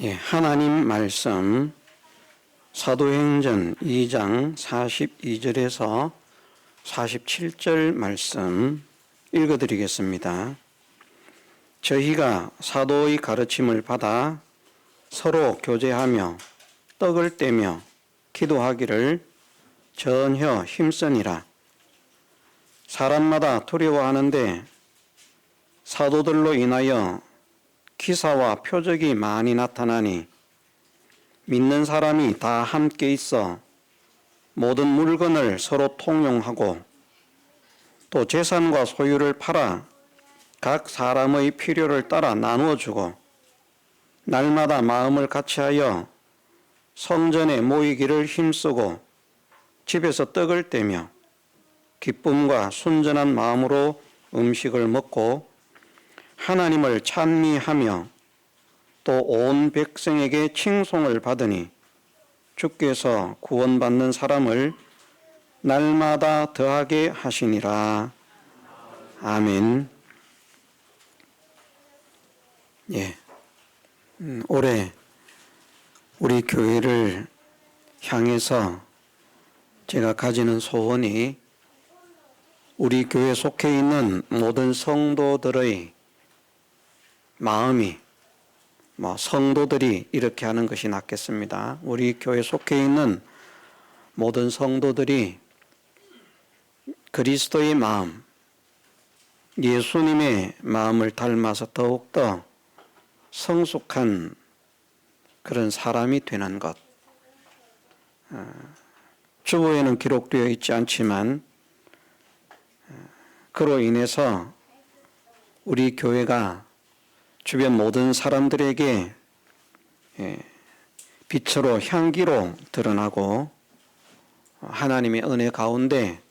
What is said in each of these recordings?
하나님 말씀 사도행전 2장 42절에서 47절 말씀 읽어드리겠습니다. 저희가 사도의 가르침을 받아 서로 교제하며 떡을 떼며 기도하기를 전혀 힘쓰니라. 사람마다 두려워하는데 사도들로 인하여 기사와 표적이 많이 나타나니 믿는 사람이 다 함께 있어 모든 물건을 서로 통용하고 또 재산과 소유를 팔아 각 사람의 필요를 따라 나누어 주고 날마다 마음을 같이하여 성전에 모이기를 힘쓰고 집에서 떡을 떼며 기쁨과 순전한 마음으로 음식을 먹고 하나님을 찬미하며 또 온 백성에게 칭송을 받으니 주께서 구원받는 사람을 날마다 더하게 하시니라. 아멘. 올해 우리 교회를 향해서 제가 가지는 소원이 우리 교회에 속해 있는 모든 성도들의 마음이 성도들이 이렇게 하는 것이 낫겠습니다. 우리 교회에 속해 있는 모든 성도들이 그리스도의 마음, 예수님의 마음을 닮아서 더욱더 성숙한 그런 사람이 되는 것. 주보에는 기록되어 있지 않지만 그로 인해서 우리 교회가 주변 모든 사람들에게 빛으로 향기로 드러나고 하나님의 은혜 가운데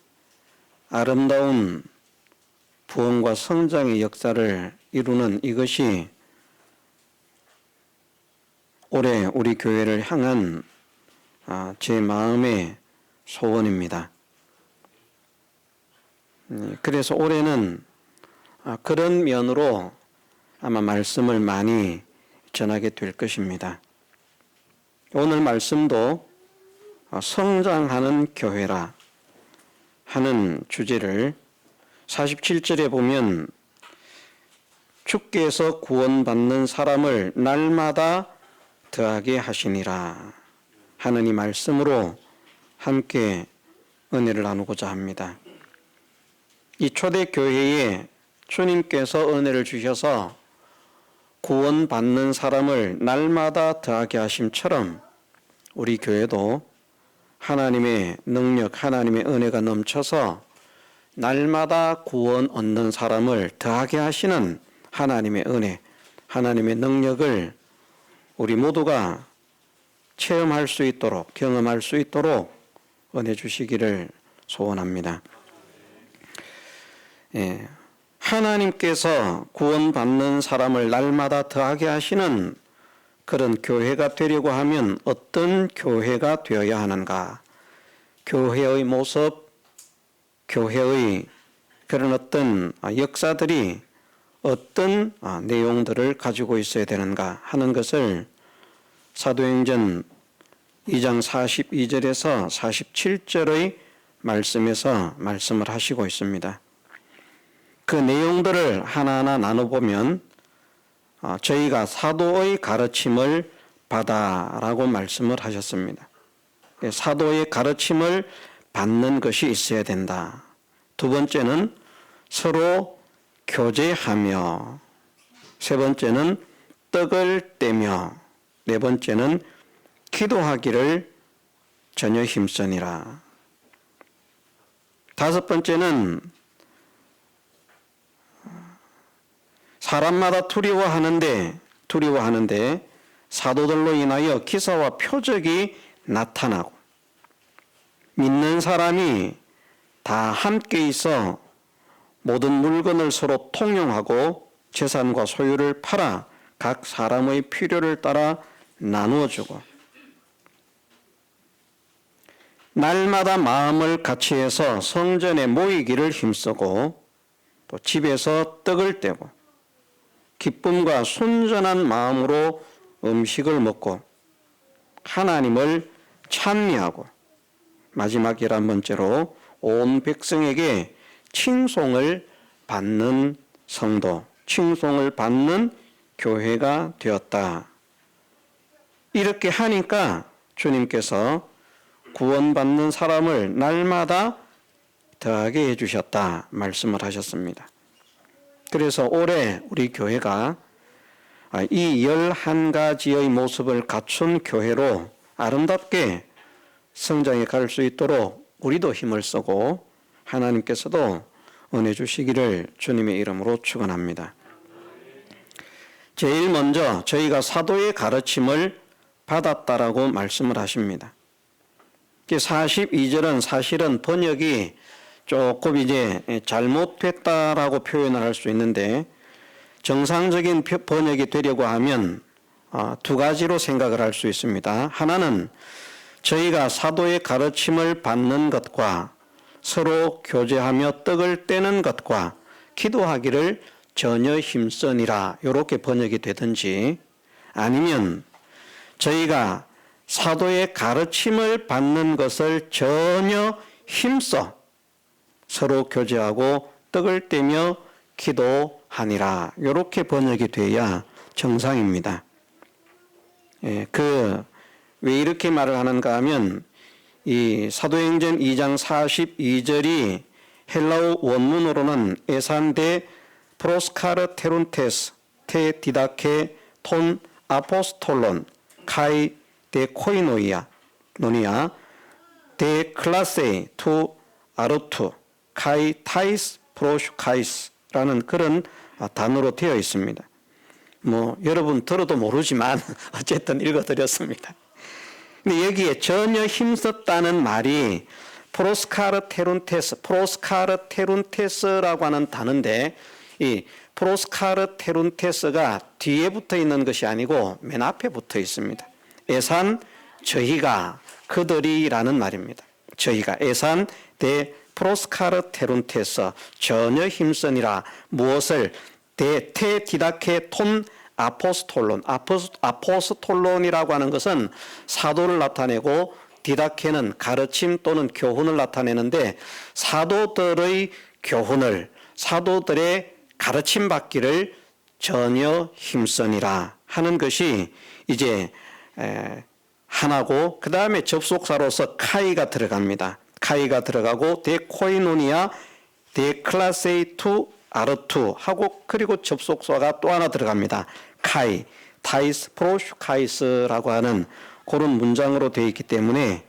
아름다운 부흥과 성장의 역사를 이루는 이것이 올해 우리 교회를 향한 제 마음의 소원입니다. 그래서 올해는 그런 면으로 아마 말씀을 많이 전하게 될 것입니다. 오늘 말씀도 성장하는 교회라 하는 주제를 47절에 보면 주께서 구원받는 사람을 날마다 더하게 하시니라 하는 이 말씀으로 함께 은혜를 나누고자 합니다. 이 초대교회에 주님께서 은혜를 주셔서 구원받는 사람을 날마다 더하게 하심처럼 우리 교회도 하나님의 능력, 하나님의 은혜가 넘쳐서 날마다 구원 얻는 사람을 더하게 하시는 하나님의 은혜, 하나님의 능력을 우리 모두가 체험할 수 있도록, 경험할 수 있도록 은혜 주시기를 소원합니다. 하나님께서 구원받는 사람을 날마다 더하게 하시는 그런 교회가 되려고 하면 어떤 교회가 되어야 하는가? 교회의 모습, 교회의 그런 어떤 역사들이 어떤 내용들을 가지고 있어야 되는가 하는 것을 사도행전 2장 42절에서 47절의 말씀에서 말씀을 하시고 있습니다. 그 내용들을 하나하나 나눠보면 저희가 사도의 가르침을 받아라고 말씀을 하셨습니다. 사도의 가르침을 받는 것이 있어야 된다. 두 번째는 서로 교제하며, 세 번째는 떡을 떼며, 네 번째는 기도하기를 전혀 힘쓰니라. 다섯 번째는 사람마다 두려워하는데 사도들로 인하여 기사와 표적이 나타나고 믿는 사람이 다 함께 있어 모든 물건을 서로 통용하고 재산과 소유를 팔아 각 사람의 필요를 따라 나누어 주고 날마다 마음을 같이해서 성전에 모이기를 힘쓰고 또 집에서 떡을 떼고 기쁨과 순전한 마음으로 음식을 먹고 하나님을 찬미하고 마지막 11번째로 온 백성에게 칭송을 받는 성도, 칭송을 받는 교회가 되었다. 이렇게 하니까 주님께서 구원받는 사람을 날마다 더하게 해주셨다 말씀을 하셨습니다. 그래서 올해 우리 교회가 이 11가지의 모습을 갖춘 교회로 아름답게 성장해 갈 수 있도록 우리도 힘을 쓰고 하나님께서도 은혜 주시기를 주님의 이름으로 축원합니다. 제일 먼저 저희가 사도의 가르침을 받았다라고 말씀을 하십니다. 42절은 사실은 번역이 조금 이제 잘못됐다라고 표현을 할 수 있는데 정상적인 번역이 되려고 하면 두 가지로 생각을 할 수 있습니다. 하나는 저희가 사도의 가르침을 받는 것과 서로 교제하며 떡을 떼는 것과 기도하기를 전혀 힘쓰니라 이렇게 번역이 되든지 아니면 저희가 사도의 가르침을 받는 것을 전혀 힘써 서로 교제하고 떡을 떼며 기도하니라 이렇게 번역이 돼야 정상입니다. 왜 이렇게 말을 하는가 하면 이 사도행전 2장 42절이 헬라어 원문으로는 에산데 프로스카르 테룬테스 테 디다케 톤 아포스톨론 카이 데 코이노이아 노니아 데 클라세이 투 아르투 카이 타이스 프로슈카이스라는 그런 단어로 되어 있습니다. 여러분 들어도 모르지만 어쨌든 읽어드렸습니다. 근데 여기에 전혀 힘썼다는 말이 프로스카르 테룬테스라고 하는 단어인데 이 프로스카르 테룬테스가 뒤에 붙어 있는 것이 아니고 맨 앞에 붙어 있습니다. 에산 저희가 그들이라는 말입니다. 저희가 에산 데 프로스카르 테룬테스 전혀 힘쓰니라 무엇을 테 디다케 톤 아포스톨론이라고 하는 것은 사도를 나타내고 디다케는 가르침 또는 교훈을 나타내는데 사도들의 교훈을 사도들의 가르침 받기를 전혀 힘쓰니라 하는 것이 이제 하나고 그 다음에 접속사로서 카이가 들어갑니다. 카이가 들어가고 데코이노니아 데클라세이투 아르투 하고 그리고 접속사가 또 하나 들어갑니다. 카이, 타이스 프로슈카이스라고 하는 그런 문장으로 되어 있기 때문에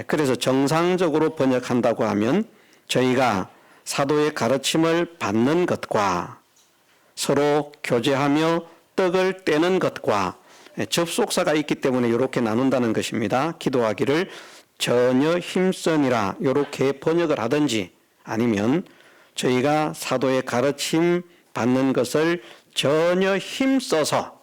그래서 정상적으로 번역한다고 하면 저희가 사도의 가르침을 받는 것과 서로 교제하며 떡을 떼는 것과 접속사가 있기 때문에 이렇게 나눈다는 것입니다. 기도하기를 전혀 힘쓰니라 이렇게 번역을 하든지 아니면 저희가 사도의 가르침 받는 것을 전혀 힘써서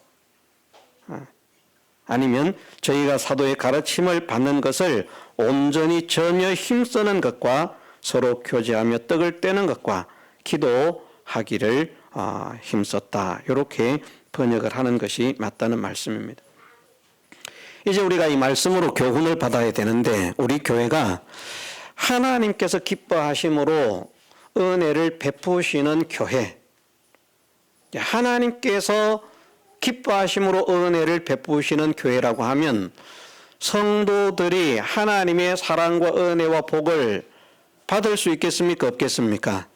아니면 저희가 사도의 가르침을 받는 것을 온전히 전혀 힘쓰는 것과 서로 교제하며 떡을 떼는 것과 기도하기를 힘썼다. 이렇게 번역을 하는 것이 맞다는 말씀입니다. 이제 우리가 이 말씀으로 교훈을 받아야 되는데 우리 교회가 하나님께서 기뻐하심으로 은혜를 베푸시는 교회, 하나님께서 기뻐하심으로 은혜를 베푸시는 교회라고 하면 성도들이 하나님의 사랑과 은혜와 복을 받을 수 있겠습니까? 없겠습니까?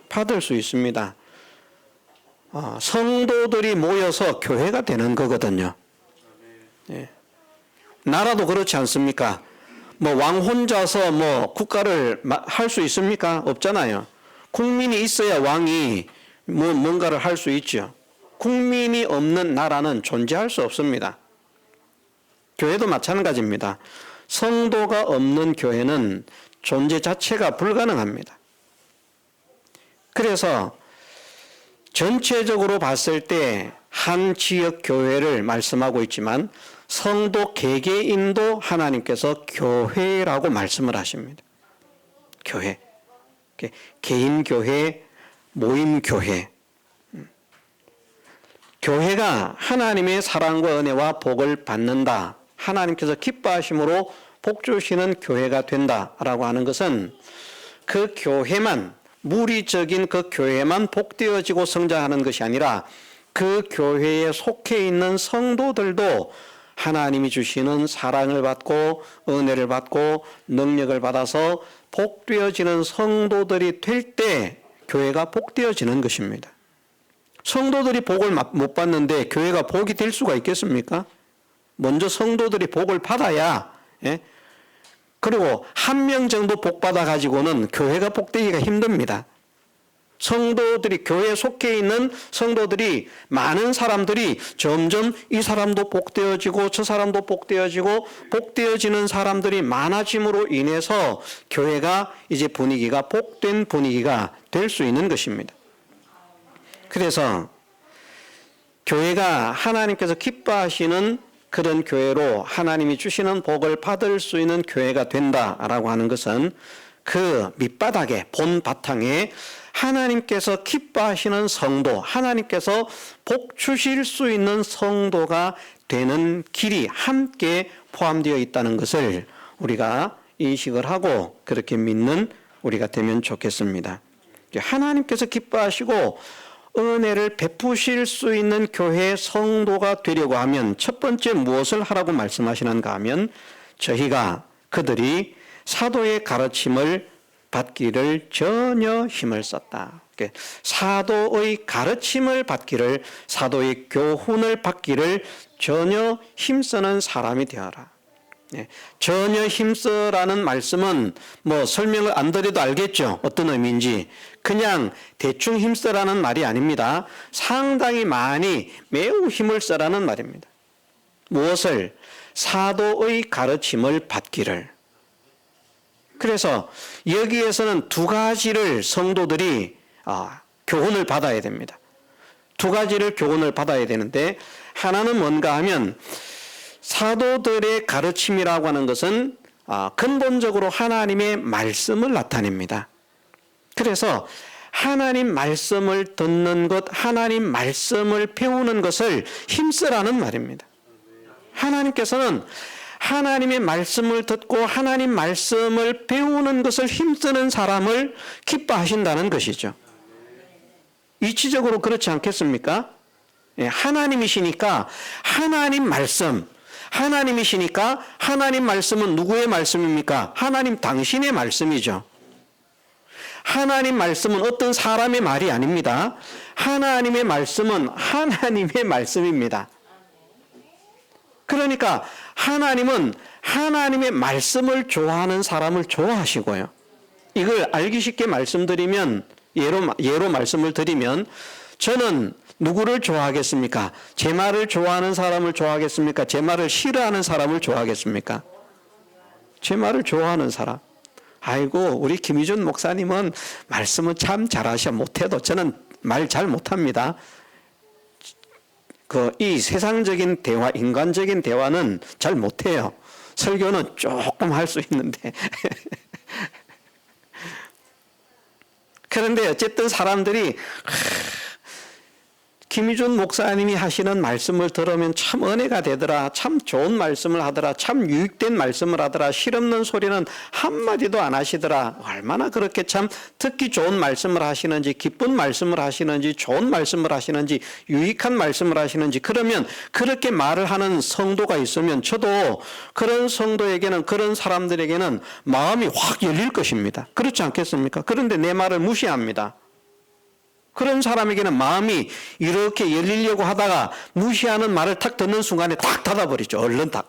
받을 수 있습니다. 성도들이 모여서 교회가 되는 거거든요. 예. 나라도 그렇지 않습니까? 왕 혼자서 국가를 할 수 있습니까? 없잖아요. 국민이 있어야 왕이 뭔가를 할 수 있죠. 국민이 없는 나라는 존재할 수 없습니다. 교회도 마찬가지입니다. 성도가 없는 교회는 존재 자체가 불가능합니다. 그래서 전체적으로 봤을 때 한 지역 교회를 말씀하고 있지만 성도 개개인도 하나님께서 교회라고 말씀을 하십니다. 교회. 개인 교회, 모임 교회. 교회가 하나님의 사랑과 은혜와 복을 받는다, 하나님께서 기뻐하심으로 복 주시는 교회가 된다라고 하는 것은 그 교회만, 물리적인 그 교회만 복되어지고 성장하는 것이 아니라 그 교회에 속해 있는 성도들도 하나님이 주시는 사랑을 받고 은혜를 받고 능력을 받아서 복되어지는 성도들이 될 때 교회가 복되어지는 것입니다. 성도들이 복을 못 받는데 교회가 복이 될 수가 있겠습니까? 먼저 성도들이 복을 받아야, 그리고 한 명 정도 복 받아 가지고는 교회가 복되기가 힘듭니다. 성도들이, 교회에 속해 있는 성도들이, 많은 사람들이 점점 이 사람도 복되어지고 저 사람도 복되어지고 복되어지는 사람들이 많아짐으로 인해서 교회가 이제 분위기가 복된 분위기가 될 수 있는 것입니다. 그래서 교회가 하나님께서 기뻐하시는 그런 교회로 하나님이 주시는 복을 받을 수 있는 교회가 된다라고 하는 것은 그 밑바닥에, 본 바탕에 하나님께서 기뻐하시는 성도, 하나님께서 복 주실 수 있는 성도가 되는 길이 함께 포함되어 있다는 것을 우리가 인식을 하고 그렇게 믿는 우리가 되면 좋겠습니다. 하나님께서 기뻐하시고 은혜를 베푸실 수 있는 교회의 성도가 되려고 하면 첫 번째 무엇을 하라고 말씀하시는가 하면 저희가, 그들이 사도의 가르침을 받기를 전혀 힘을 썼다. 사도의 가르침을 받기를, 사도의 교훈을 받기를 전혀 힘쓰는 사람이 되어라. 전혀 힘쓰라는 말씀은 뭐 설명을 안 드려도 알겠죠, 어떤 의미인지. 그냥 대충 힘쓰라는 말이 아닙니다. 상당히 많이, 매우 힘을 쓰라는 말입니다. 무엇을? 사도의 가르침을 받기를. 그래서 여기에서는 두 가지를 성도들이 교훈을 받아야 됩니다. 두 가지를 교훈을 받아야 되는데, 하나는 뭔가 하면 사도들의 가르침이라고 하는 것은 근본적으로 하나님의 말씀을 나타냅니다. 그래서 하나님 말씀을 듣는 것, 하나님 말씀을 배우는 것을 힘쓰라는 말입니다. 하나님께서는 하나님의 말씀을 듣고 하나님 말씀을 배우는 것을 힘쓰는 사람을 기뻐하신다는 것이죠. 이치적으로 그렇지 않겠습니까? 하나님이시니까 하나님 말씀, 하나님이시니까 하나님 말씀은 누구의 말씀입니까? 하나님 당신의 말씀이죠. 하나님 말씀은 어떤 사람의 말이 아닙니다. 하나님의 말씀은 하나님의 말씀입니다. 그러니까 하나님은 하나님의 말씀을 좋아하는 사람을 좋아하시고요. 이걸 알기 쉽게 말씀드리면, 예로 말씀을 드리면, 저는 누구를 좋아하겠습니까? 제 말을 좋아하는 사람을 좋아하겠습니까? 제 말을 싫어하는 사람을 좋아하겠습니까? 제 말을 좋아하는 사람. 아이고, 우리 김희준 목사님은 말씀은 참 잘하셔. 못해도 저는 말 잘 못합니다. 이 세상적인 대화, 인간적인 대화는 잘 못해요. 설교는 조금 할 수 있는데. 그런데 어쨌든 사람들이 김희준 목사님이 하시는 말씀을 들으면 참 은혜가 되더라, 참 좋은 말씀을 하더라, 참 유익된 말씀을 하더라, 실없는 소리는 한마디도 안 하시더라, 얼마나 그렇게 참 듣기 좋은 말씀을 하시는지, 기쁜 말씀을 하시는지, 좋은 말씀을 하시는지, 유익한 말씀을 하시는지. 그러면 그렇게 말을 하는 성도가 있으면 저도 그런 성도에게는, 그런 사람들에게는 마음이 확 열릴 것입니다. 그렇지 않겠습니까? 그런데 내 말을 무시합니다. 그런 사람에게는 마음이 이렇게 열리려고 하다가 무시하는 말을 탁 듣는 순간에 탁 닫아버리죠. 얼른 탁.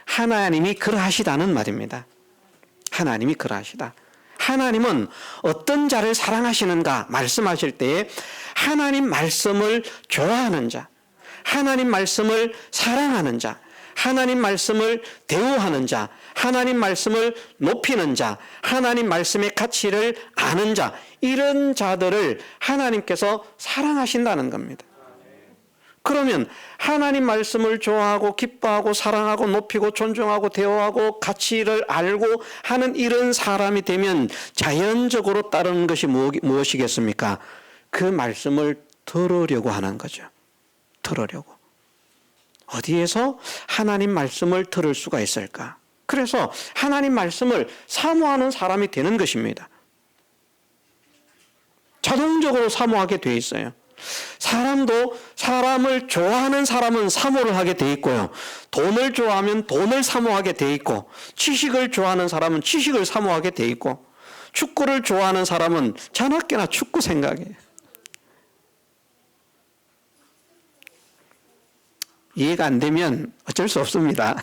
하나님이 그러하시다는 말입니다. 하나님이 그러하시다. 하나님은 어떤 자를 사랑하시는가 말씀하실 때에 하나님 말씀을 좋아하는 자, 하나님 말씀을 사랑하는 자, 하나님 말씀을 대우하는 자, 하나님 말씀을 높이는 자, 하나님 말씀의 가치를 아는 자, 이런 자들을 하나님께서 사랑하신다는 겁니다. 그러면 하나님 말씀을 좋아하고 기뻐하고 사랑하고 높이고 존중하고 대우하고 가치를 알고 하는 이런 사람이 되면 자연적으로 따르는 것이 무엇이겠습니까? 그 말씀을 들으려고 하는 거죠. 들으려고. 어디에서 하나님 말씀을 들을 수가 있을까? 그래서 하나님 말씀을 사모하는 사람이 되는 것입니다. 자동적으로 사모하게 돼 있어요. 사람도 사람을 좋아하는 사람은 사모를 하게 돼 있고요. 돈을 좋아하면 돈을 사모하게 돼 있고, 지식을 좋아하는 사람은 지식을 사모하게 돼 있고, 축구를 좋아하는 사람은 자나깨나 축구 생각해요. 이해가 안 되면 어쩔 수 없습니다.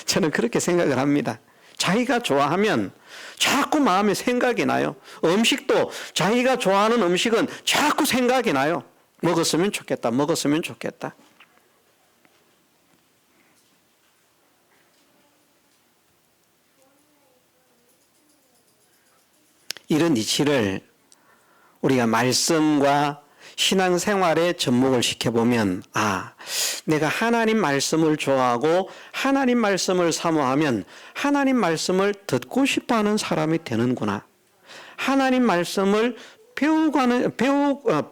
저는 그렇게 생각을 합니다. 자기가 좋아하면 자꾸 마음에 생각이 나요. 음식도 자기가 좋아하는 음식은 자꾸 생각이 나요. 먹었으면 좋겠다. 먹었으면 좋겠다. 이런 이치를 우리가 말씀과 신앙생활에 접목을 시켜보면, 내가 하나님 말씀을 좋아하고 하나님 말씀을 사모하면 하나님 말씀을 듣고 싶어하는 사람이 되는구나. 하나님 말씀을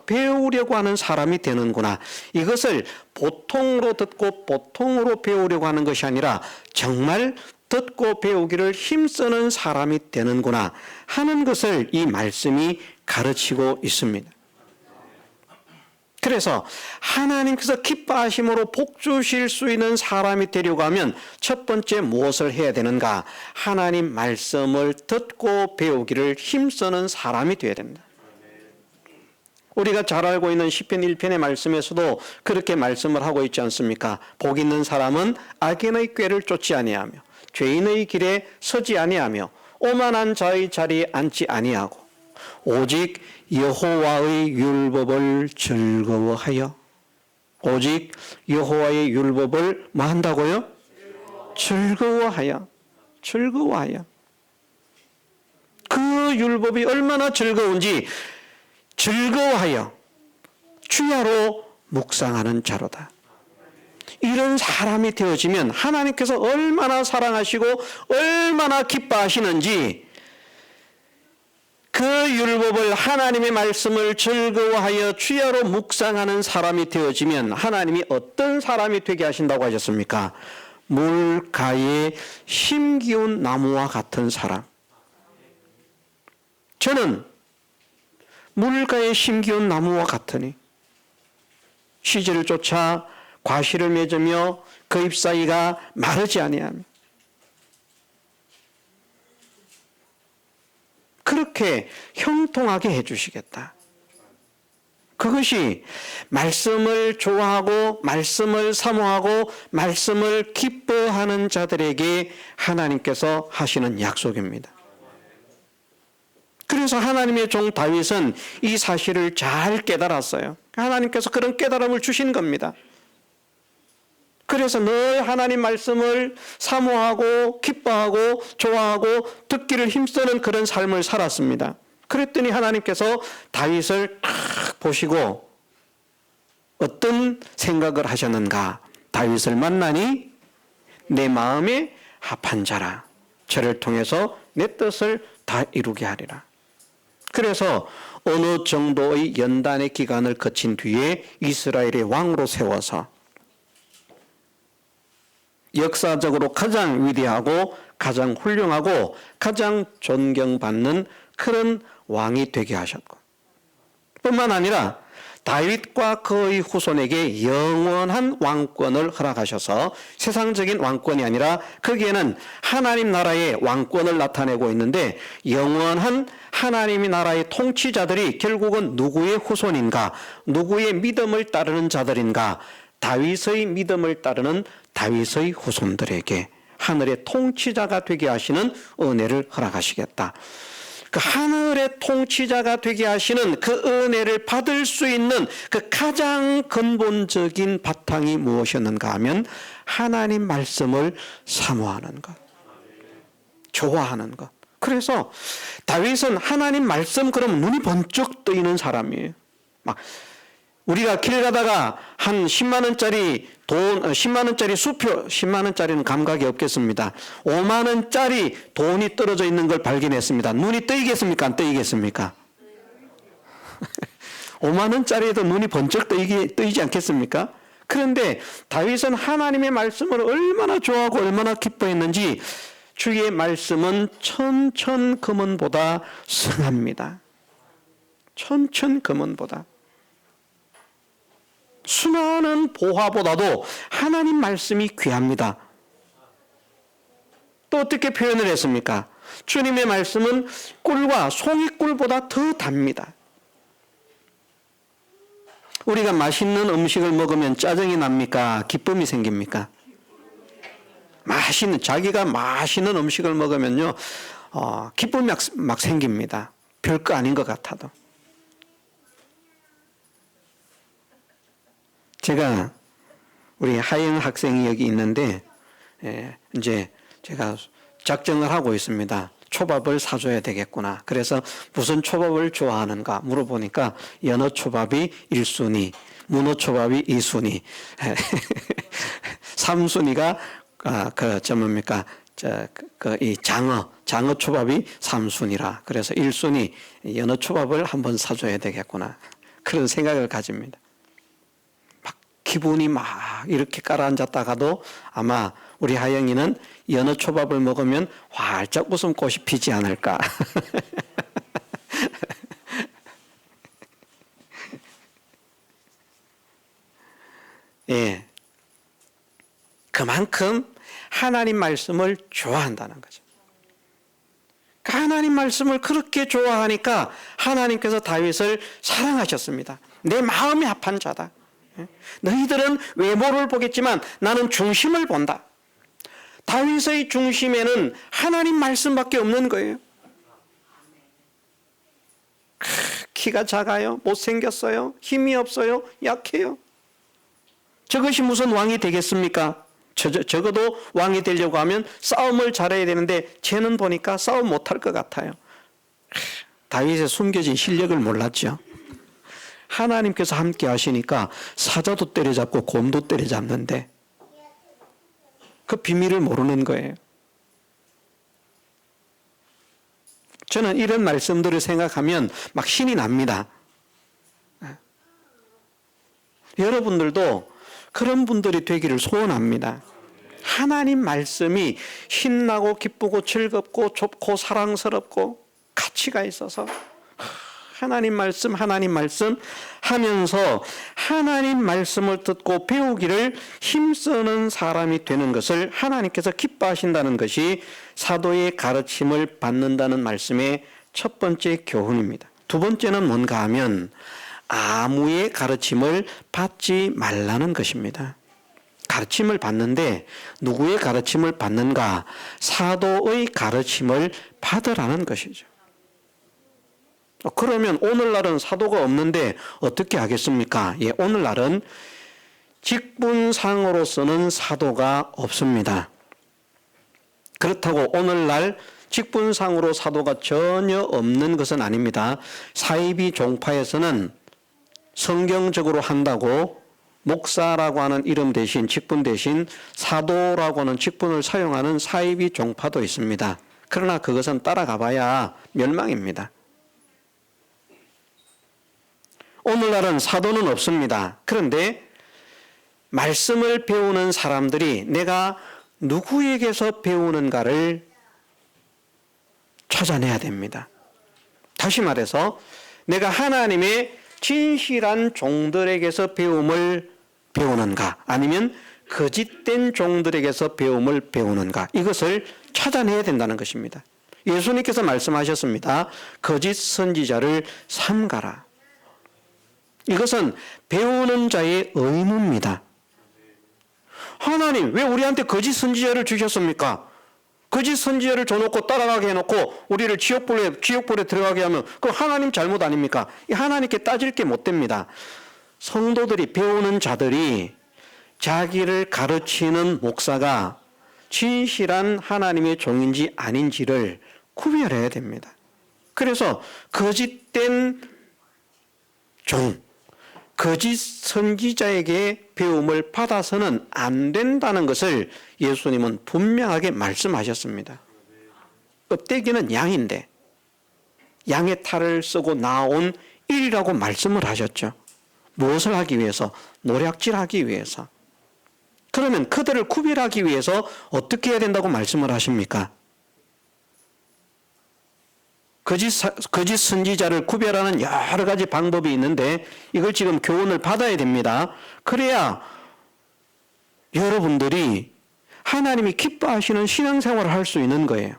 배우려고 하는 사람이 되는구나. 이것을 보통으로 듣고 보통으로 배우려고 하는 것이 아니라 정말 듣고 배우기를 힘쓰는 사람이 되는구나 하는 것을 이 말씀이 가르치고 있습니다. 그래서 하나님께서 기뻐하심으로 복 주실 수 있는 사람이 되려고 하면 첫 번째 무엇을 해야 되는가? 하나님 말씀을 듣고 배우기를 힘쓰는 사람이 되어야 됩니다. 우리가 잘 알고 있는 시편 1편의 말씀에서도 그렇게 말씀을 하고 있지 않습니까? 복 있는 사람은 악인의 꾀를 쫓지 아니하며 죄인의 길에 서지 아니하며 오만한 자의 자리에 앉지 아니하고 오직 여호와의 율법을 즐거워하여, 오직 여호와의 율법을 뭐 한다고요? 즐거워하여. 그 율법이 얼마나 즐거운지 즐거워하여 주야로 묵상하는 자로다. 이런 사람이 되어지면 하나님께서 얼마나 사랑하시고 얼마나 기뻐하시는지, 그 율법을, 하나님의 말씀을 즐거워하여 주야로 묵상하는 사람이 되어지면 하나님이 어떤 사람이 되게 하신다고 하셨습니까? 물가에 심기운 나무와 같은 사람. 저는 물가에 심기운 나무와 같으니 시절을 쫓아 과실을 맺으며 그 잎사귀가 마르지 아니하며, 그렇게 형통하게 해주시겠다. 그것이 말씀을 좋아하고 말씀을 사모하고 말씀을 기뻐하는 자들에게 하나님께서 하시는 약속입니다. 그래서 하나님의 종 다윗은 이 사실을 잘 깨달았어요. 하나님께서 그런 깨달음을 주신 겁니다. 그래서 늘 하나님 말씀을 사모하고 기뻐하고 좋아하고 듣기를 힘쓰는 그런 삶을 살았습니다. 그랬더니 하나님께서 다윗을 딱 보시고 어떤 생각을 하셨는가? 다윗을 만나니 내 마음에 합한 자라. 저를 통해서 내 뜻을 다 이루게 하리라. 그래서 어느 정도의 연단의 기간을 거친 뒤에 이스라엘의 왕으로 세워서 역사적으로 가장 위대하고 가장 훌륭하고 가장 존경받는 그런 왕이 되게 하셨고, 뿐만 아니라 다윗과 그의 후손에게 영원한 왕권을 허락하셔서 세상적인 왕권이 아니라 거기에는 하나님 나라의 왕권을 나타내고 있는데, 영원한 하나님의 나라의 통치자들이 결국은 누구의 후손인가? 누구의 믿음을 따르는 자들인가? 다윗의 믿음을 따르는 다윗의 후손들에게 하늘의 통치자가 되게 하시는 은혜를 허락하시겠다. 그 하늘의 통치자가 되게 하시는 그 은혜를 받을 수 있는 그 가장 근본적인 바탕이 무엇이었는가 하면 하나님 말씀을 사모하는 것, 좋아하는 것. 그래서 다윗은 하나님 말씀 그러면 눈이 번쩍 뜨이는 사람이에요. 막 우리가 길 가다가 한 10만 원짜리 10만 원짜리 수표, 10만 원짜리는 감각이 없겠습니다. 5만 원짜리 돈이 떨어져 있는 걸 발견했습니다. 눈이 뜨이겠습니까? 안 뜨이겠습니까? 5만 원짜리에도 눈이 번쩍 뜨이지 않겠습니까? 그런데 다윗은 하나님의 말씀을 얼마나 좋아하고 얼마나 기뻐했는지 주의 말씀은 천천금원보다 승합니다. 천천금원보다. 수많은 보화보다도 하나님 말씀이 귀합니다. 또 어떻게 표현을 했습니까? 주님의 말씀은 꿀과 송이꿀보다 더 답니다. 우리가 맛있는 음식을 먹으면 짜증이 납니까? 기쁨이 생깁니까? 자기가 맛있는 음식을 먹으면요, 기쁨이 막 생깁니다. 별거 아닌 것 같아도. 제가 우리 하영 학생이 여기 있는데, 이제 제가 작정을 하고 있습니다. 초밥을 사줘야 되겠구나. 그래서 무슨 초밥을 좋아하는가 물어보니까 연어 초밥이 1순위, 문어 초밥이 2순위, 3순위가 이 장어 초밥이 3순위라. 그래서 1순위 연어 초밥을 한번 사줘야 되겠구나. 그런 생각을 가집니다. 막 기분이 막 이렇게 깔아앉았다가도 아마 우리 하영이는 연어 초밥을 먹으면 활짝 웃음꽃이 피지 않을까. 예. 그만큼 하나님 말씀을 좋아한다는 거죠. 하나님 말씀을 그렇게 좋아하니까 하나님께서 다윗을 사랑하셨습니다. 내 마음이 합한 자다. 너희들은 외모를 보겠지만 나는 중심을 본다. 다윗의 중심에는 하나님 말씀밖에 없는 거예요. 키가 작아요, 못생겼어요, 힘이 없어요, 약해요. 저것이 무슨 왕이 되겠습니까? 적어도 왕이 되려고 하면 싸움을 잘해야 되는데 쟤는 보니까 싸움 못할 것 같아요. 다윗의 숨겨진 실력을 몰랐죠. 하나님께서 함께 하시니까 사자도 때려잡고 곰도 때려잡는데 그 비밀을 모르는 거예요. 저는 이런 말씀들을 생각하면 막 신이 납니다. 여러분들도 그런 분들이 되기를 소원합니다. 하나님 말씀이 신나고 기쁘고 즐겁고 좁고 사랑스럽고 가치가 있어서 하나님 말씀 하면서 하나님 말씀을 듣고 배우기를 힘쓰는 사람이 되는 것을 하나님께서 기뻐하신다는 것이 사도의 가르침을 받는다는 말씀의 첫 번째 교훈입니다. 두 번째는 뭔가 하면 아무의 가르침을 받지 말라는 것입니다. 가르침을 받는데 누구의 가르침을 받는가? 사도의 가르침을 받으라는 것이죠. 그러면 오늘날은 사도가 없는데 어떻게 하겠습니까? 예, 오늘날은 직분상으로서는 사도가 없습니다. 그렇다고 오늘날 직분상으로 사도가 전혀 없는 것은 아닙니다. 사이비 종파에서는 성경적으로 한다고 목사라고 하는 이름 대신 직분 대신 사도라고 하는 직분을 사용하는 사이비 종파도 있습니다. 그러나 그것은 따라가 봐야 멸망입니다. 오늘날은 사도는 없습니다. 그런데 말씀을 배우는 사람들이 내가 누구에게서 배우는가를 찾아내야 됩니다. 다시 말해서 내가 하나님의 진실한 종들에게서 배움을 배우는가 아니면 거짓된 종들에게서 배움을 배우는가 이것을 찾아내야 된다는 것입니다. 예수님께서 말씀하셨습니다. 거짓 선지자를 삼가라. 이것은 배우는 자의 의무입니다. 하나님 왜 우리한테 거짓 선지자를 주셨습니까? 거짓 선지자를 줘놓고 따라가게 해놓고 우리를 지옥불에 들어가게 하면 그건 하나님 잘못 아닙니까? 하나님께 따질 게 못 됩니다. 성도들이 배우는 자들이 자기를 가르치는 목사가 진실한 하나님의 종인지 아닌지를 구별해야 됩니다. 그래서 거짓된 종, 거짓 선지자에게 배움을 받아서는 안 된다는 것을 예수님은 분명하게 말씀하셨습니다. 껍데기는 양인데 양의 탈을 쓰고 나온 일이라고 말씀을 하셨죠. 무엇을 하기 위해서? 노략질하기 위해서. 그러면 그들을 구별하기 위해서 어떻게 해야 된다고 말씀을 하십니까? 거짓 선지자를 구별하는 여러 가지 방법이 있는데 이걸 지금 교훈을 받아야 됩니다. 그래야 여러분들이 하나님이 기뻐하시는 신앙생활을 할 수 있는 거예요.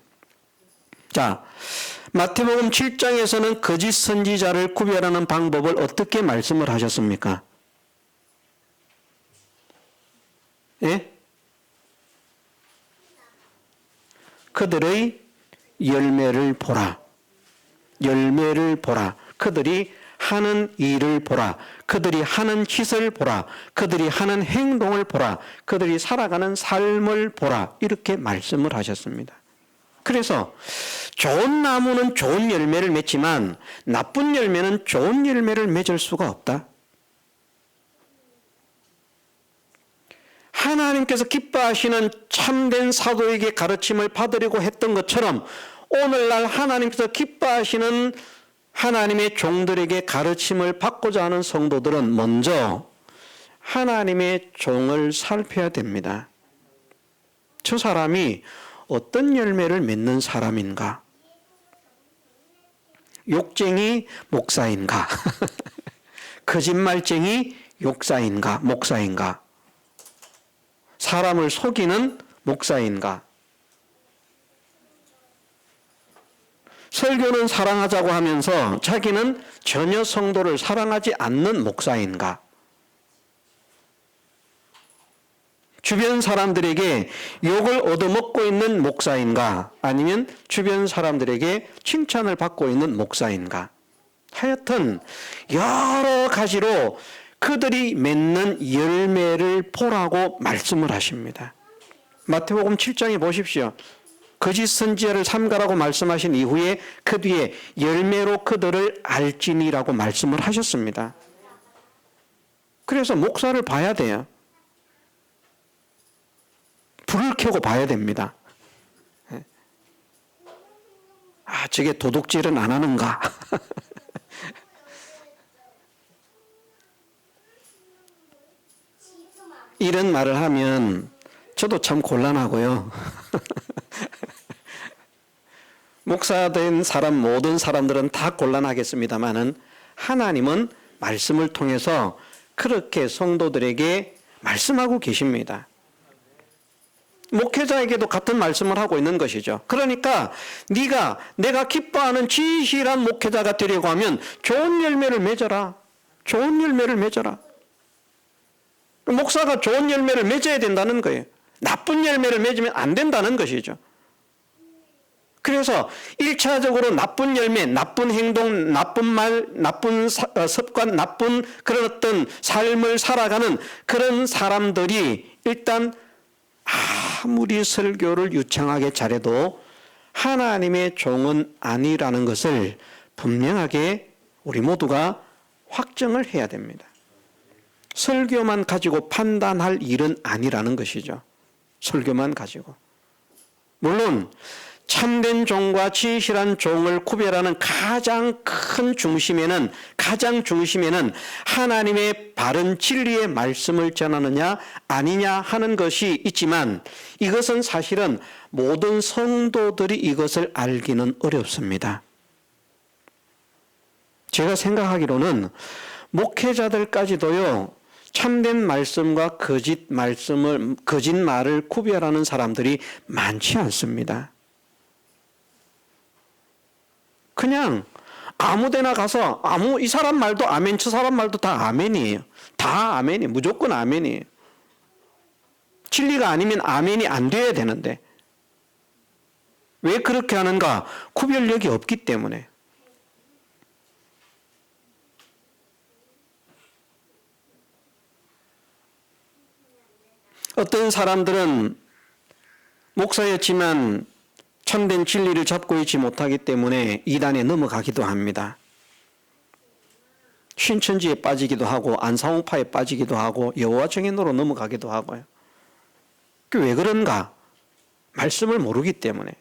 자, 마태복음 7장에서는 거짓 선지자를 구별하는 방법을 어떻게 말씀을 하셨습니까? 예? 그들의 열매를 보라. 열매를 보라. 그들이 하는 일을 보라. 그들이 하는 짓을 보라. 그들이 하는 행동을 보라. 그들이 살아가는 삶을 보라. 이렇게 말씀을 하셨습니다. 그래서 좋은 나무는 좋은 열매를 맺지만 나쁜 열매는 좋은 열매를 맺을 수가 없다. 하나님께서 기뻐하시는 참된 사도에게 가르침을 받으려고 했던 것처럼 오늘날 하나님께서 기뻐하시는 하나님의 종들에게 가르침을 받고자 하는 성도들은 먼저 하나님의 종을 살펴야 됩니다. 저 사람이 어떤 열매를 맺는 사람인가? 욕쟁이 목사인가? 거짓말쟁이 목사인가? 사람을 속이는 목사인가? 설교는 사랑하자고 하면서 자기는 전혀 성도를 사랑하지 않는 목사인가? 주변 사람들에게 욕을 얻어먹고 있는 목사인가? 아니면 주변 사람들에게 칭찬을 받고 있는 목사인가? 하여튼 여러 가지로 그들이 맺는 열매를 보라고 말씀을 하십니다. 마태복음 7장에 보십시오. 거짓 선지자를 삼가라고 말씀하신 이후에 그 뒤에 열매로 그들을 알지니라고 말씀을 하셨습니다. 그래서 목사를 봐야 돼요. 불을 켜고 봐야 됩니다. 아, 저게 도둑질은 안 하는가? 이런 말을 하면 저도 참 곤란하고요. 목사 된 사람 모든 사람들은 다 곤란하겠습니다만은 하나님은 말씀을 통해서 그렇게 성도들에게 말씀하고 계십니다. 목회자에게도 같은 말씀을 하고 있는 것이죠. 그러니까 내가 기뻐하는 진실한 목회자가 되려고 하면 좋은 열매를 맺어라. 좋은 열매를 맺어라. 목사가 좋은 열매를 맺어야 된다는 거예요. 나쁜 열매를 맺으면 안 된다는 것이죠. 그래서 1차적으로 나쁜 열매, 나쁜 행동, 나쁜 말, 나쁜 습관, 나쁜 그런 어떤 삶을 살아가는 그런 사람들이 일단 아무리 설교를 유창하게 잘해도 하나님의 종은 아니라는 것을 분명하게 우리 모두가 확정을 해야 됩니다. 설교만 가지고 판단할 일은 아니라는 것이죠. 설교만 가지고. 물론 참된 종과 진실한 종을 구별하는 가장 중심에는 하나님의 바른 진리의 말씀을 전하느냐 아니냐 하는 것이 있지만 이것은 사실은 모든 성도들이 이것을 알기는 어렵습니다. 제가 생각하기로는 목회자들까지도요, 참된 말씀과 거짓말을 구별하는 사람들이 많지 않습니다. 그냥 아무 데나 가서 이 사람 말도 아멘, 저 사람 말도 다 아멘이에요. 다 아멘이에요. 무조건 아멘이에요. 진리가 아니면 아멘이 안 돼야 되는데 왜 그렇게 하는가? 구별력이 없기 때문에. 어떤 사람들은 목사였지만 참된 진리를 잡고 있지 못하기 때문에 이단에 넘어가기도 합니다. 신천지에 빠지기도 하고 안사홍파에 빠지기도 하고 여호와 증인으로 넘어가기도 하고요. 왜 그런가? 말씀을 모르기 때문에.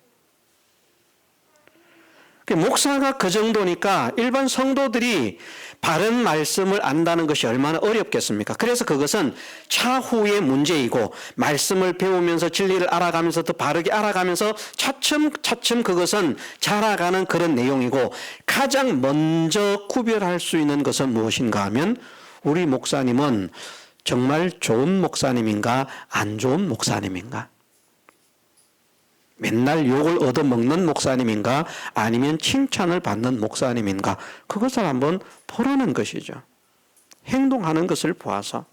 목사가 그 정도니까 일반 성도들이 바른 말씀을 안다는 것이 얼마나 어렵겠습니까? 그래서 그것은 차후의 문제이고 말씀을 배우면서 진리를 알아가면서 더 바르게 알아가면서 차츰차츰 그것은 자라가는 그런 내용이고, 가장 먼저 구별할 수 있는 것은 무엇인가 하면 우리 목사님은 정말 좋은 목사님인가 안 좋은 목사님인가, 맨날 욕을 얻어먹는 목사님인가 아니면 칭찬을 받는 목사님인가, 그것을 한번 보라는 것이죠. 행동하는 것을 보아서.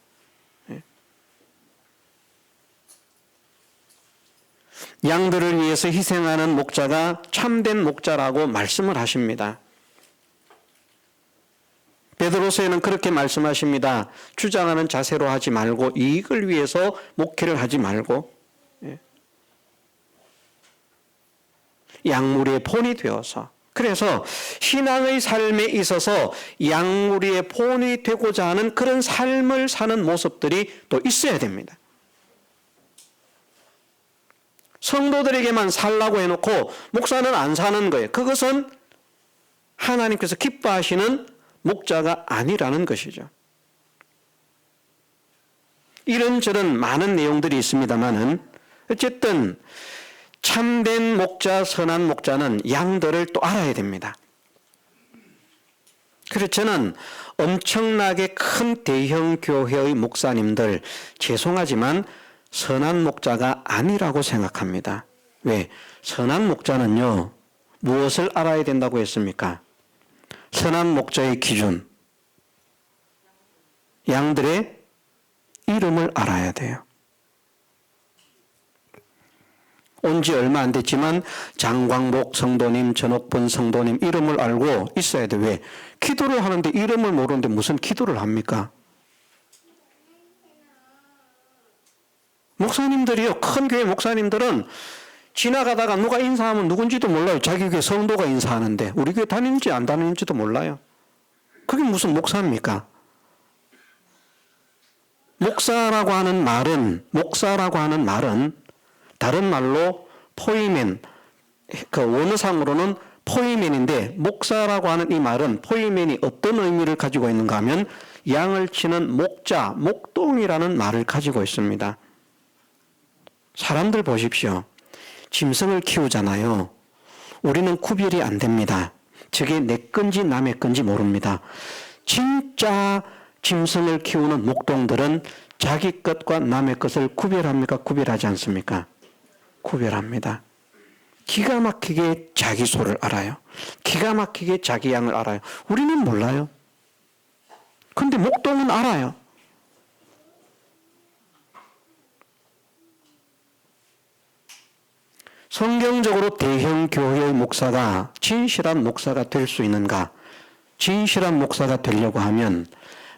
양들을 위해서 희생하는 목자가 참된 목자라고 말씀을 하십니다. 베드로서에는 그렇게 말씀하십니다. 주장하는 자세로 하지 말고 이익을 위해서 목회를 하지 말고 양무리의 본이 되어서, 그래서 신앙의 삶에 있어서 양무리의 본이 되고자 하는 그런 삶을 사는 모습들이 또 있어야 됩니다. 성도들에게만 살라고 해놓고 목사는 안 사는 거예요. 그것은 하나님께서 기뻐하시는 목자가 아니라는 것이죠. 이런저런 많은 내용들이 있습니다만은 어쨌든 참된 목자, 선한 목자는 양들을 또 알아야 됩니다. 그래서 저는 엄청나게 큰 대형 교회의 목사님들, 죄송하지만 선한 목자가 아니라고 생각합니다. 왜? 선한 목자는요, 무엇을 알아야 된다고 했습니까? 선한 목자의 기준, 양들의 이름을 알아야 돼요. 온 지 얼마 안 됐지만 장광복 성도님, 전옥분 성도님 이름을 알고 있어야 돼. 왜? 기도를 하는데 이름을 모르는데 무슨 기도를 합니까? 목사님들이요, 큰 교회 목사님들은 지나가다가 누가 인사하면 누군지도 몰라요. 자기 교회 성도가 인사하는데 우리 교회 다니는지 안 다니는지도 몰라요. 그게 무슨 목사입니까? 목사라고 하는 말은 다른 말로 포이멘, 그 원어상으로는 포이멘인데, 목사라고 하는 이 말은 포이멘이 어떤 의미를 가지고 있는가 하면 양을 치는 목자, 목동이라는 말을 가지고 있습니다. 사람들 보십시오. 짐승을 키우잖아요. 우리는 구별이 안 됩니다. 저게 내 건지 남의 건지 모릅니다. 진짜 짐승을 키우는 목동들은 자기 것과 남의 것을 구별합니까? 구별하지 않습니까? 구별합니다. 기가 막히게 자기 소를 알아요. 기가 막히게 자기 양을 알아요. 우리는 몰라요. 근데 목동은 알아요. 성경적으로 대형 교회의 목사가 진실한 목사가 될 수 있는가? 진실한 목사가 되려고 하면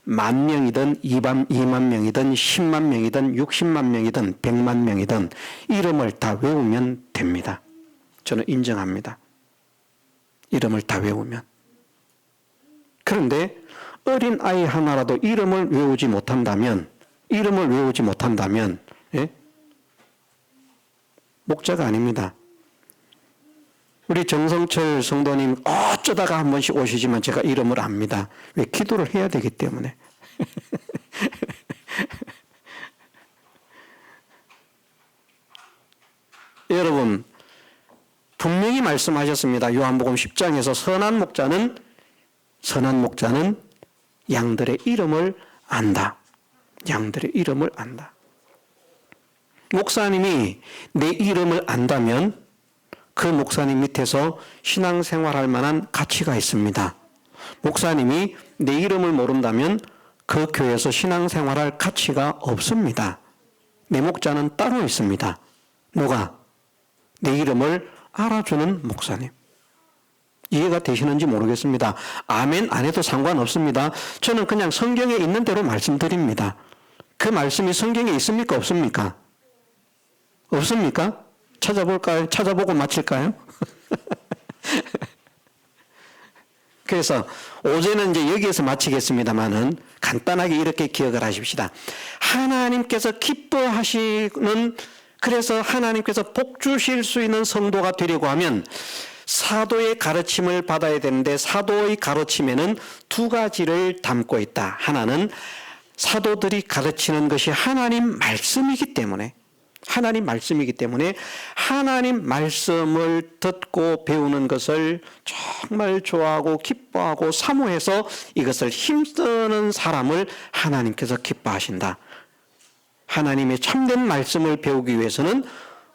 10,000명이든 20,000명이든 10만 명이든 60만 명이든 100만 명이든 이름을 다 외우면 됩니다. 저는 인정합니다. 이름을 다 외우면. 그런데 어린 아이 하나라도 이름을 외우지 못한다면 목자가 아닙니다. 우리 정성철 성도님 어쩌다가 한 번씩 오시지만 제가 이름을 압니다. 왜? 기도를 해야 되기 때문에. 여러분, 분명히 말씀하셨습니다. 요한복음 10장에서 선한 목자는 양들의 이름을 안다. 양들의 이름을 안다. 목사님이 내 이름을 안다면 그 목사님 밑에서 신앙생활할 만한 가치가 있습니다. 목사님이 내 이름을 모른다면 그 교회에서 신앙생활할 가치가 없습니다. 내 목자는 따로 있습니다. 누가? 내 이름을 알아주는 목사님. 이해가 되시는지 모르겠습니다. 아멘 안 해도 상관없습니다. 저는 그냥 성경에 있는 대로 말씀드립니다. 그 말씀이 성경에 있습니까? 없습니까? 없습니까? 찾아볼까요? 찾아보고 마칠까요? 그래서 오전은 이제 여기에서 마치겠습니다만은 간단하게 이렇게 기억을 하십시다. 하나님께서 기뻐하시는, 그래서 하나님께서 복 주실 수 있는 성도가 되려고 하면 사도의 가르침을 받아야 되는데 사도의 가르침에는 두 가지를 담고 있다. 하나는 사도들이 가르치는 것이 하나님 말씀이기 때문에 하나님 말씀을 듣고 배우는 것을 정말 좋아하고 기뻐하고 사모해서 이것을 힘쓰는 사람을 하나님께서 기뻐하신다. 하나님의 참된 말씀을 배우기 위해서는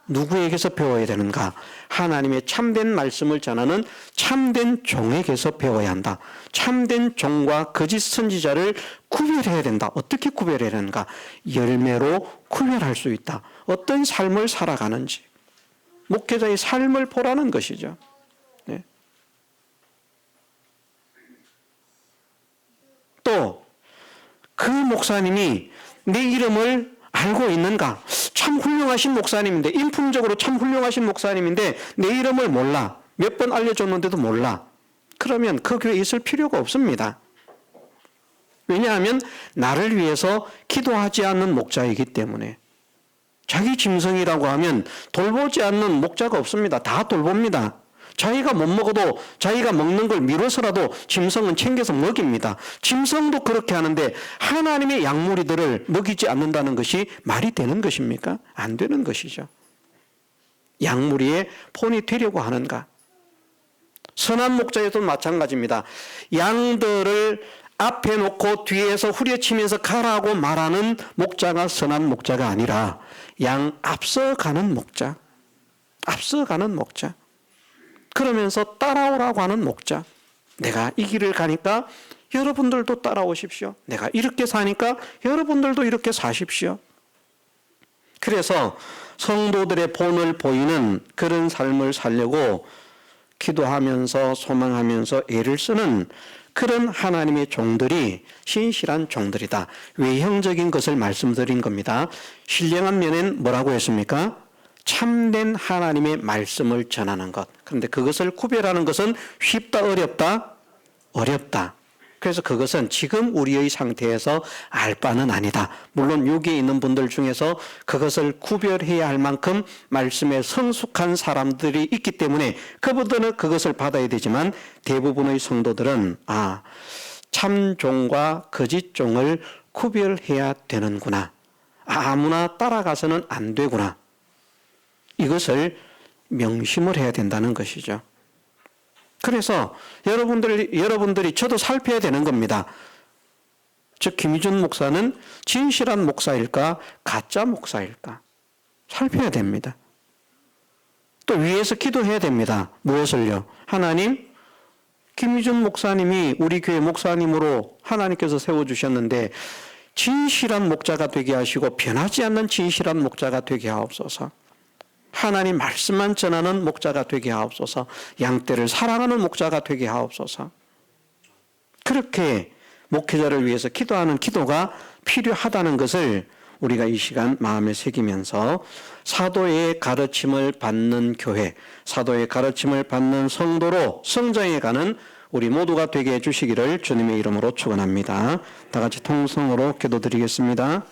누구에게서 배워야 되는가? 하나님의 참된 말씀을 전하는 참된 종에게서 배워야 한다. 참된 종과 거짓 선지자를 구별해야 된다. 어떻게 구별해야 되는가? 열매로 구별할 수 있다. 어떤 삶을 살아가는지. 목회자의 삶을 보라는 것이죠. 네. 또 그 목사님이 내 이름을 알고 있는가? 참 훌륭하신 목사님인데, 인품적으로 참 훌륭하신 목사님인데 내 이름을 몰라. 몇 번 알려줬는데도 몰라. 그러면 그 교회에 있을 필요가 없습니다. 왜냐하면 나를 위해서 기도하지 않는 목자이기 때문에. 자기 짐승이라고 하면 돌보지 않는 목자가 없습니다. 다 돌봅니다. 자기가 못 먹어도 자기가 먹는 걸 미뤄서라도 짐승은 챙겨서 먹입니다. 짐승도 그렇게 하는데 하나님의 양무리들을 먹이지 않는다는 것이 말이 되는 것입니까? 안 되는 것이죠. 양무리의 본이 되려고 하는가? 선한 목자에도 마찬가지입니다. 양들을 앞에 놓고 뒤에서 후려치면서 가라고 말하는 목자가 선한 목자가 아니라 양 앞서가는 목자. 그러면서 따라오라고 하는 목자. 내가 이 길을 가니까 여러분들도 따라오십시오. 내가 이렇게 사니까 여러분들도 이렇게 사십시오. 그래서 성도들의 본을 보이는 그런 삶을 살려고 기도하면서 소망하면서 애를 쓰는 그런 하나님의 종들이 신실한 종들이다. 외형적인 것을 말씀드린 겁니다. 신령한 면엔 뭐라고 했습니까? 참된 하나님의 말씀을 전하는 것. 그런데 그것을 구별하는 것은 쉽다, 어렵다? 어렵다. 그래서 그것은 지금 우리의 상태에서 알 바는 아니다. 물론 여기에 있는 분들 중에서 그것을 구별해야 할 만큼 말씀에 성숙한 사람들이 있기 때문에 그분들은 그것을 받아야 되지만 대부분의 성도들은 참종과 거짓종을 구별해야 되는구나. 아무나 따라가서는 안 되구나. 이것을 명심을 해야 된다는 것이죠. 그래서 여러분들이 저도 살펴야 되는 겁니다. 즉 김희준 목사는 진실한 목사일까 가짜 목사일까 살펴야 됩니다. 또 위에서 기도해야 됩니다. 무엇을요? 하나님, 김희준 목사님이 우리 교회 목사님으로 하나님께서 세워주셨는데 진실한 목자가 되게 하시고 변하지 않는 진실한 목자가 되게 하옵소서. 하나님 말씀만 전하는 목자가 되게 하옵소서. 양떼를 사랑하는 목자가 되게 하옵소서. 그렇게 목회자를 위해서 기도하는 기도가 필요하다는 것을 우리가 이 시간 마음에 새기면서 사도의 가르침을 받는 교회, 사도의 가르침을 받는 성도로 성장해가는 우리 모두가 되게 해주시기를 주님의 이름으로 축원합니다. 다 같이 통성으로 기도드리겠습니다.